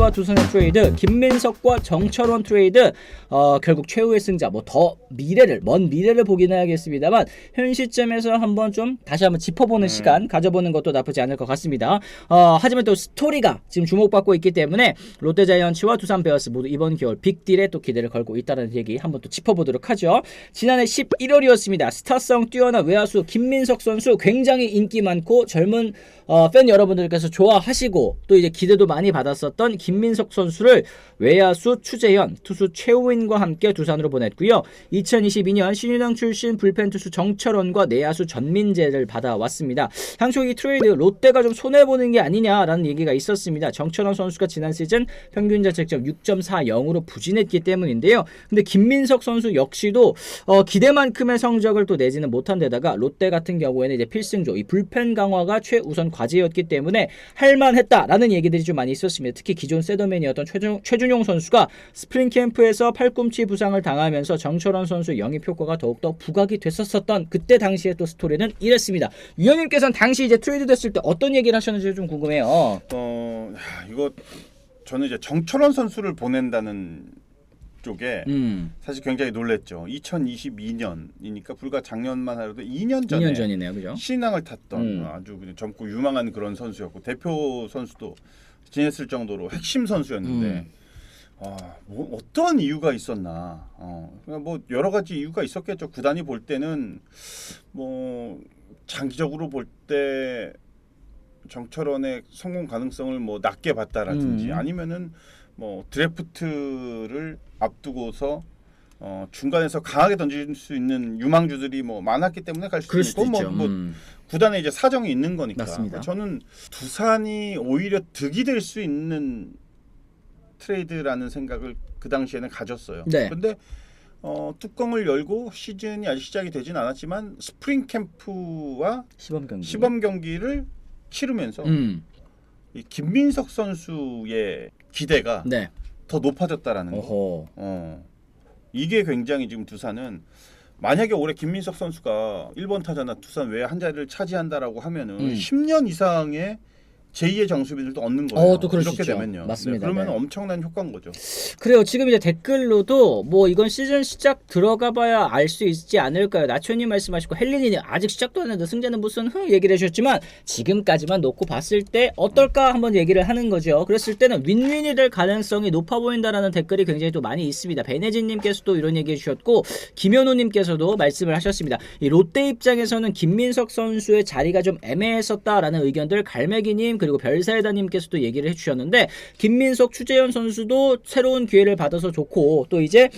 롯데와 두산의 트레이드, 김민석과 정철원 트레이드, 결국 최후의 승자, 뭐 더 먼 미래를 보긴 해야겠습니다만 현 시점에서 한번 좀 다시 한번 짚어보는 시간 가져보는 것도 나쁘지 않을 것 같습니다. 하지만 또 스토리가 지금 주목받고 있기 때문에 롯데 자이언츠와 두산 베어스 모두 이번 겨울 빅딜에 또 기대를 걸고 있다는 얘기 한번 또 짚어보도록 하죠. 지난해 11월이었습니다. 스타성 뛰어난 외야수 김민석 선수 굉장히 인기 많고 젊은 팬 여러분들께서 좋아하시고 또 이제 기대도 많이 받았었던 김민석 선수를 외야수 추재현, 투수 최우인과 함께 두산으로 보냈고요. 2022년 신인왕 출신 불펜 투수 정철원과 내야수 전민재를 받아왔습니다. 당초 이 트레이드 롯데가 좀 손해보는 게 아니냐라는 얘기가 있었습니다. 정철원 선수가 지난 시즌 평균 자책점 6.40으로 부진했기 때문인데요. 근데 김민석 선수 역시도 기대만큼의 성적을 또 내지는 못한 데다가 롯데 같은 경우에는 이제 필승조, 이 불펜 강화가 최우선 과제였기 때문에 할만했다라는 얘기들이 좀 많이 있었습니다. 특히 기존 세더맨이었던 최준용 선수가 스프링 캠프에서 팔꿈치 부상을 당하면서 정철원 선수 영입 효과가 더욱더 부각이 됐었던 그때 당시에 또 스토리는 이랬습니다. 위원님께서는 당시 이제 트레이드 됐을 때 어떤 얘기를 하셨는지 좀 궁금해요. 이거 저는 이제 정철원 선수를 보낸다는 쪽에 사실 굉장히 놀랬죠. 2022년이니까 불과 작년만 하더라도 2년 전이네요, 그죠? 신인왕을 탔던 아주 그냥 젊고 유망한 그런 선수였고 대표 선수도 지냈을 정도로 핵심 선수였는데 뭐 어떤 이유가 있었나? 뭐 여러 가지 이유가 있었겠죠. 구단이 볼 때는 뭐 장기적으로 볼 때 정철원의 성공 가능성을 뭐 낮게 봤다라든지 아니면은 뭐 드래프트를 앞두고서 중간에서 강하게 던질 수 있는 유망주들이 뭐 많았기 때문에 갈 수도 있고 뭐 구단에 이제 사정이 있는 거니까. 맞습니다. 저는 두산이 오히려 득이 될 수 있는 트레이드라는 생각을 그 당시에는 가졌어요. 네. 근데 뚜껑을 열고 시즌이 아직 시작이 되진 않았지만 스프링 캠프와 시범 경기를 치르면서 이 김민석 선수의 기대가 네. 더 높아졌다라는 거. 이게 굉장히 지금 두산은 만약에 올해 김민석 선수가 1번 타자나 두산 외에 한 자리를 차지한다라고 하면은 10년 이상의 제2의 정수빈을 또 얻는 거예요. 또 그럴 수 이렇게 있죠. 되면요. 맞습니다. 그러면 네. 엄청난 효과인 거죠. 그래요. 지금 이제 댓글로도 뭐 이건 시즌 시작 들어가봐야 알 수 있지 않을까요? 나초님 말씀하시고 헬리님 아직 시작도 안 했는데 승자는 무슨 얘기를 해주셨지만 지금까지만 놓고 봤을 때 어떨까 한번 얘기를 하는 거죠. 그랬을 때는 윈윈이 될 가능성이 높아 보인다라는 댓글이 굉장히 또 많이 있습니다. 베네진님께서도 이런 얘기해 주셨고 김현우님께서도 말씀을 하셨습니다. 이 롯데 입장에서는 김민석 선수의 자리가 좀 애매했었다라는 의견들 갈매기님 그리고 별사이다님께서도 얘기를 해주셨는데 김민석, 추재현 선수도 새로운 기회를 받아서 좋고 또 이제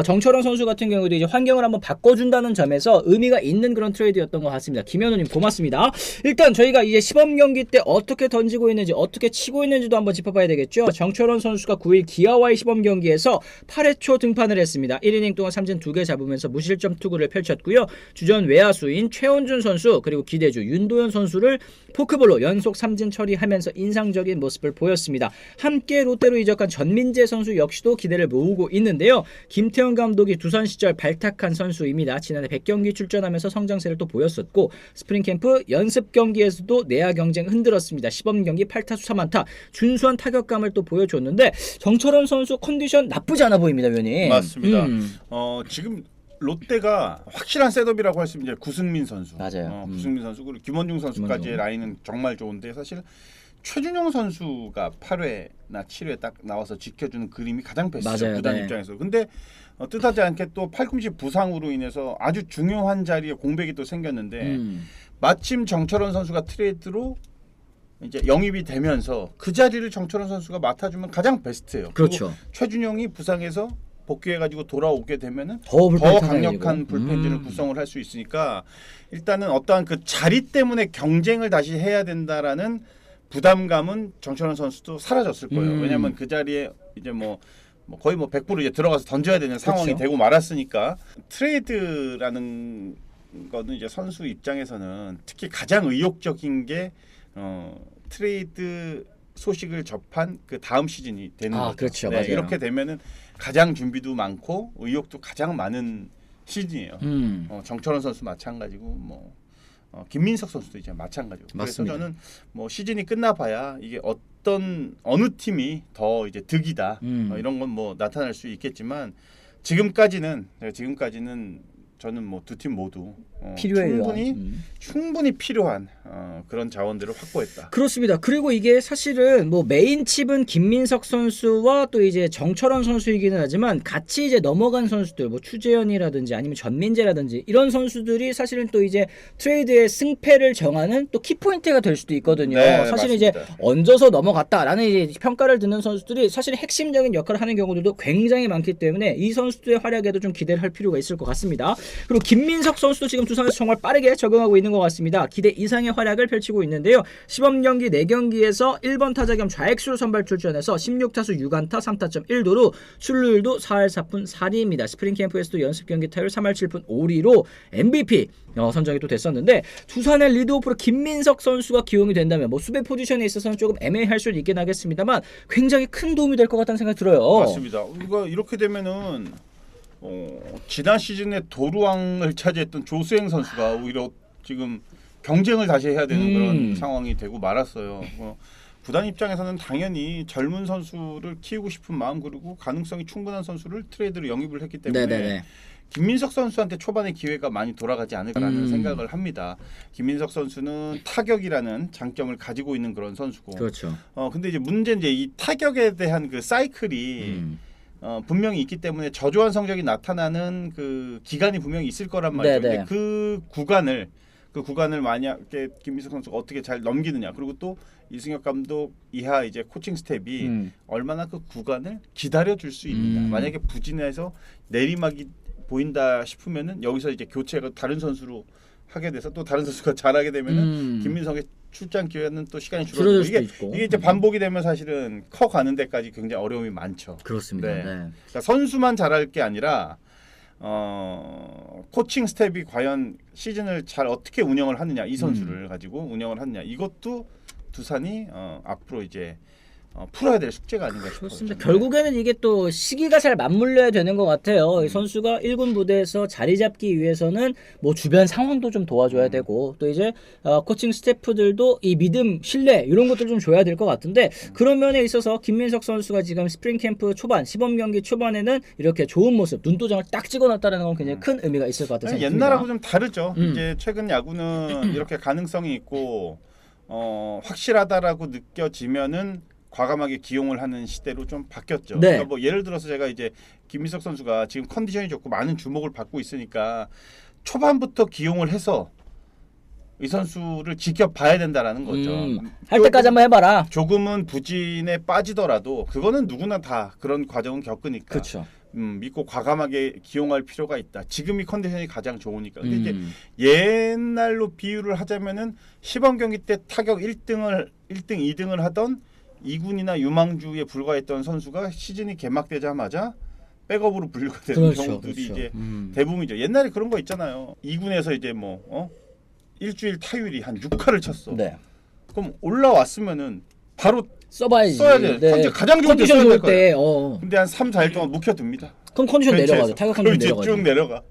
정철원 선수 같은 경우도 이제 환경을 한번 바꿔준다는 점에서 의미가 있는 그런 트레이드였던 것 같습니다. 김현우님 고맙습니다. 일단 저희가 이제 시범 경기 때 어떻게 던지고 있는지 어떻게 치고 있는지도 한번 짚어봐야 되겠죠. 정철원 선수가 9일 기아와의 시범 경기에서 8회 초 등판을 했습니다. 1이닝 동안 삼진 2개 잡으면서 무실점 투구를 펼쳤고요. 주전 외야수인 최원준 선수 그리고 기대주 윤도현 선수를 포크볼로 연속 삼진 처리하면서 인상적인 모습을 보였습니다. 함께 롯데로 이적한 전민재 선수 역시도 기대를 모으고 있는데요. 김태형 감독이 두산 시절 발탁한 선수입니다. 지난해 100경기 출전하면서 성장세를 또 보였었고 스프링 캠프 연습 경기에서도 내야 경쟁 흔들었습니다. 시범 경기 8타수 3안타 준수한 타격감을 또 보여줬는데 정철원 선수 컨디션 나쁘지 않아 보입니다, 위원님. 맞습니다. 지금 롯데가 확실한 셋업이라고 할 수 있는 구승민 선수, 맞아요. 구승민 선수 그리고 김원중 선수까지의 라인은 정말 좋은데 사실 최준용 선수가 8회나 7회 딱 나와서 지켜주는 그림이 가장 베스트죠. 구단 입장에서. 근데 뜻하지 않게 또 팔꿈치 부상으로 인해서 아주 중요한 자리에 공백이 또 생겼는데 마침 정철원 선수가 트레이드로 이제 영입이 되면서 그 자리를 정철원 선수가 맡아주면 가장 베스트예요. 그렇죠. 최준용이 부상해서 복귀해가지고 돌아오게 되면은 더 강력한 불펜진을 구성을 할 수 있으니까 일단은 어떠한 그 자리 때문에 경쟁을 다시 해야 된다라는 부담감은 정철원 선수도 사라졌을 거예요. 왜냐하면 그 자리에 이제 뭐 거의 100% 이제 들어가서 던져야 되는 상황이 그렇죠. 되고 말았으니까 트레이드라는 거는 이제 선수 입장에서는 특히 가장 의욕적인 게 트레이드 소식을 접한 그 다음 시즌이 되는 거죠. 그렇죠. 네, 맞아요. 이렇게 되면은 가장 준비도 많고 의욕도 가장 많은 시즌이에요. 정철원 선수 마찬가지고 김민석 선수도 이제 마찬가지고. 맞습니다. 그래서 저는 뭐 시즌이 끝나봐야 이게 어느 팀이 더 이제 득이다 이런 건 뭐 나타날 수 있겠지만 지금까지는 저는 뭐 두 팀 모두 필요해요. 충분히 필요한 그런 자원들을 확보했다. 그렇습니다. 그리고 이게 사실은 뭐 메인 칩은 김민석 선수와 또 이제 정철원 선수이기는 하지만 같이 이제 넘어간 선수들 뭐 추재현이라든지 아니면 전민재라든지 이런 선수들이 사실은 또 이제 트레이드의 승패를 정하는 또 키포인트가 될 수도 있거든요. 네, 사실 이제 맞습니다. 얹어서 넘어갔다라는 이제 평가를 듣는 선수들이 사실 핵심적인 역할을 하는 경우들도 굉장히 많기 때문에 이 선수들의 활약에도 좀 기대를 할 필요가 있을 것 같습니다. 그리고 김민석 선수도 지금 두산에서 정말 빠르게 적응하고 있는 것 같습니다. 기대 이상의 활약을 펼치고 있는데요. 시범 경기 4경기에서 1번 타자 겸 좌익수로 선발 출전해서 16타수 6안타 3타점 1도루 출루율도 4할 4푼 4리입니다. 스프링 캠프에서도 연습 경기 타율 3할 7푼 5리로 MVP 선정이 또 됐었는데 두산의 리드오프로 김민석 선수가 기용이 된다면 뭐 수비 포지션에 있어서는 조금 애매할 수도 있긴 하겠습니다만 굉장히 큰 도움이 될 것 같다는 생각이 들어요. 맞습니다. 우리가 이렇게 되면은 지난 시즌에 도루왕을 차지했던 조수행 선수가 오히려 지금 경쟁을 다시 해야 되는 그런 상황이 되고 말았어요. 구단 입장에서는 당연히 젊은 선수를 키우고 싶은 마음 그리고 가능성이 충분한 선수를 트레이드로 영입을 했기 때문에 네네네. 김민석 선수한테 초반에 기회가 많이 돌아가지 않을까라는 생각을 합니다. 김민석 선수는 타격이라는 장점을 가지고 있는 그런 선수고. 그렇죠. 근데 이제 문제는 이제 이 타격에 대한 그 사이클이 분명히 있기 때문에 저조한 성적이 나타나는 그 기간이 분명히 있을 거란 말이죠. 네네. 근데 그 구간을 만약에 김민석 선수가 어떻게 잘 넘기느냐 그리고 또 이승엽 감독 이하 이제 코칭 스텝이 얼마나 그 구간을 기다려 줄 수 있느냐. 만약에 부진해서 내리막이 보인다 싶으면은 여기서 이제 교체가 다른 선수로 하게 돼서 또 다른 선수가 잘하게 되면은 김민석의 출장 기회는 또 시간이 줄어들고 이게 이제 반복이 되면 사실은 커 가는 데까지 굉장히 어려움이 많죠. 그렇습니다. 네. 네. 그러니까 선수만 잘할 게 아니라 코칭 스텝이 과연 시즌을 잘 어떻게 운영을 하느냐 이 선수를 가지고 운영을 하느냐 이것도 두산이 앞으로 이제 풀어야 될 숙제가 아닌가 싶어요. 그렇습니다. 결국에는 이게 또 시기가 잘 맞물려야 되는 것 같아요. 이 선수가 1군 부대에서 자리 잡기 위해서는 뭐 주변 상황도 좀 도와줘야 되고 또 이제 코칭 스태프들도 이 믿음, 신뢰 이런 것들 좀 줘야 될 것 같은데 그런 면에 있어서 김민석 선수가 지금 스프링 캠프 초반 시범 경기 초반에는 이렇게 좋은 모습 눈도장을 딱 찍어놨다는 건 굉장히 큰 의미가 있을 것 같아서 옛날하고 좀 다르죠. 이제 최근 야구는 이렇게 가능성이 있고 확실하다라고 느껴지면은 과감하게 기용을 하는 시대로 좀 바뀌었죠. 네. 그러니까 뭐 예를 들어서 제가 이제 김민석 선수가 지금 컨디션이 좋고 많은 주목을 받고 있으니까 초반부터 기용을 해서 이 선수를 지켜봐야 된다라는 거죠. 할 때까지 한번 해봐라. 조금은 부진에 빠지더라도 그거는 누구나 다 그런 과정은 겪으니까. 그렇죠. 믿고 과감하게 기용할 필요가 있다. 지금이 컨디션이 가장 좋으니까. 근데 이제 옛날로 비유를 하자면은 시범 경기 때 타격 1등, 2등을 하던 2군이나 유망주에 불과했던 선수가 시즌이 개막되자마자 백업으로 분류가 되는 경우들이 이제 대부분이죠. 옛날에 그런 거 있잖아요. 2군에서 이제 뭐 일주일 타율이 한 6할을 쳤어. 네. 그럼 올라왔으면은 바로 써봐야지. 써야 돼. 네. 가장 좋은 때 컨디션 써야 될 좋을 때. 거야. 근데 한 3, 4일 동안 묵혀둡니다. 그럼 컨디션 벤치에서. 내려가죠. 타격 컨디션 그리고 이제 내려가죠. 쭉 내려가.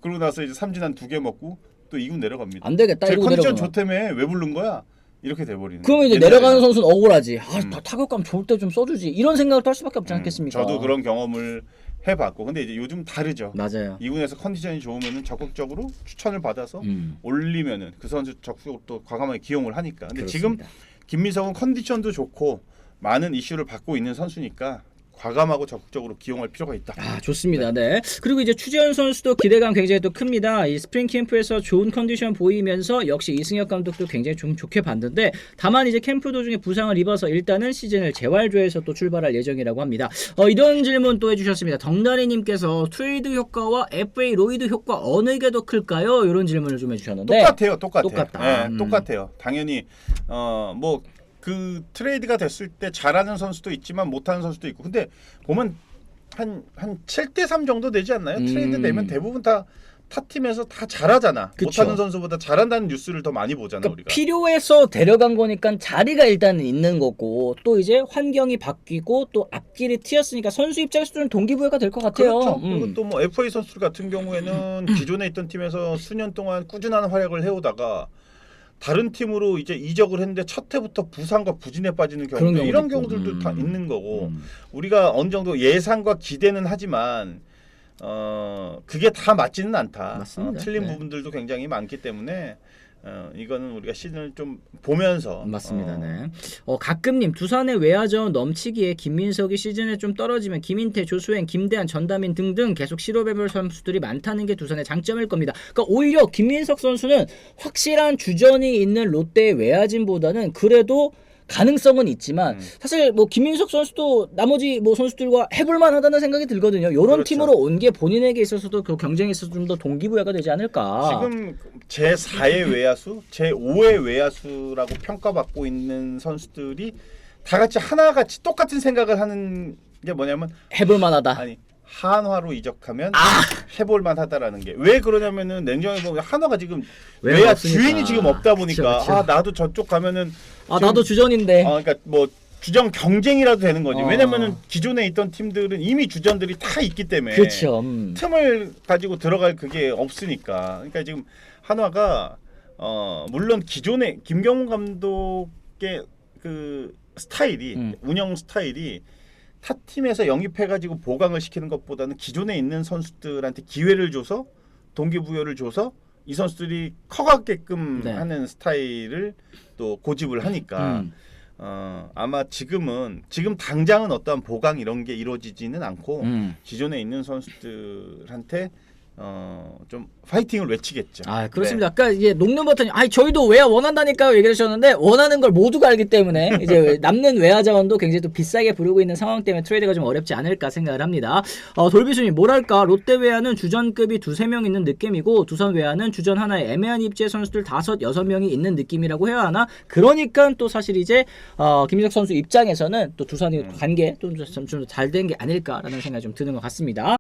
그러고 나서 이제 삼진 한 2개 먹고 또 2군 내려갑니다. 안 되겠다. 제 이러고 컨디션 내려가면. 좋다며 왜 부른 거야? 이렇게 돼버리는. 그러면 이제 옛날에는. 내려가는 선수는 억울하지. 타격감 좋을 때 좀 써주지. 이런 생각을 할 수밖에 없지 않겠습니까? 저도 그런 경험을 해봤고, 근데 이제 요즘 다르죠. 맞아요. 2군에서 컨디션이 좋으면은 적극적으로 추천을 받아서 올리면은 그 선수 적극적으로 또 과감하게 기용을 하니까. 근데 지금 그렇습니다. 김민석은 컨디션도 좋고 많은 이슈를 받고 있는 선수니까 과감하고 적극적으로 기용할 필요가 있다. 아, 좋습니다. 네. 그리고 이제 추재현 선수도 기대감 굉장히 또 큽니다. 이 스프링 캠프에서 좋은 컨디션 보이면서 역시 이승엽 감독도 굉장히 좀 좋게 봤는데 다만 이제 캠프 도중에 부상을 입어서 일단은 시즌을 재활조에서 또 출발할 예정이라고 합니다. 이런 질문 또 해주셨습니다. 덩다리님께서 트레이드 효과와 FA 로이드 효과 어느 게 더 클까요? 이런 질문을 좀 해주셨는데 똑같아요. 똑같다. 네, 똑같아요. 당연히 뭐 그 트레이드가 됐을 때 잘하는 선수도 있지만 못하는 선수도 있고. 근데 보면 한 7대3 정도 되지 않나요? 트레이드 되면 대부분 다 타 팀에서 다 잘하잖아. 그쵸. 못하는 선수보다 잘한다는 뉴스를 더 많이 보잖아 그러니까 우리가. 필요해서 데려간 거니까 자리가 일단 있는 거고 또 이제 환경이 바뀌고 또 앞길이 트였으니까 선수 입장에서 좀 동기부여가 될 것 같아요. 그렇죠. 그리고 또 뭐 FA 선수 같은 경우에는 기존에 있던 팀에서 수년 동안 꾸준한 활약을 해오다가 다른 팀으로 이제 이적을 했는데 첫 해부터 부상과 부진에 빠지는 그런 경우도 이런 경우도 있고. 경우들도 다 있는 거고 음. 우리가 어느 정도 예상과 기대는 하지만 그게 다 맞지는 않다. 맞습니다. 틀린 네. 부분들도 굉장히 많기 때문에 이거는 우리가 시즌을 좀 보면서 맞습니다. 네. 가끔님 두산의 외야전 넘치기에 김민석이 시즌에 좀 떨어지면 김인태, 조수행, 김대한, 전다민 등등 계속 실업해볼 선수들이 많다는 게 두산의 장점일 겁니다. 그러니까 오히려 김민석 선수는 확실한 주전이 있는 롯데의 외야진보다는 그래도 가능성은 있지만 사실 뭐 김민석 선수도 나머지 뭐 선수들과 해볼만하다는 생각이 들거든요. 이런 그렇죠. 팀으로 온 게 본인에게 있어서도 그 경쟁에 있어서 좀 더 동기부여가 되지 않을까. 지금 제 4의 외야수, 제 5의 외야수라고 평가받고 있는 선수들이 다 같이 하나같이 똑같은 생각을 하는 게 뭐냐면 해볼만하다. 아니 한화로 이적하면 해볼만하다라는 게 왜 그러냐면은 냉정히 보면 한화가 지금 외야가 외야 없으니까. 주인이 지금 없다 보니까 그쵸, 그쵸. 아 나도 저쪽 가면은 나도 주전인데. 그러니까 뭐 주전 경쟁이라도 되는 거지. 어. 왜냐면은 기존에 있던 팀들은 이미 주전들이 다 있기 때문에 그렇죠. 틈을 가지고 들어갈 그게 없으니까. 그러니까 지금 한화가 물론 기존에 김경문 감독의 그 스타일이 운영 스타일이 타 팀에서 영입해가지고 보강을 시키는 것보다는 기존에 있는 선수들한테 기회를 줘서 동기부여를 줘서 이 선수들이 커가게끔 네. 하는 스타일을 또 고집을 하니까 아마 지금 당장은 어떠한 보강 이런 게 이루어지지는 않고 기존에 있는 선수들한테 좀 파이팅을 외치겠죠. 아 그렇습니다. 아까 이제 녹는 버튼이 저희도 외야 원한다니까요 얘기하셨는데 원하는 걸 모두가 알기 때문에 이제 남는 외야 자원도 굉장히 또 비싸게 부르고 있는 상황 때문에 트레이드가 좀 어렵지 않을까 생각을 합니다. 돌비수님 뭐랄까 롯데 외야는 주전급이 2-3명 있는 느낌이고 두산 외야는 주전 하나에 애매한 입지의 선수들 5-6명이 있는 느낌이라고 해야 하나? 그러니까 또 사실 이제 김민석 선수 입장에서는 또 두산이 간 게 좀 잘 된 게 아닐까라는 생각이 좀 드는 것 같습니다.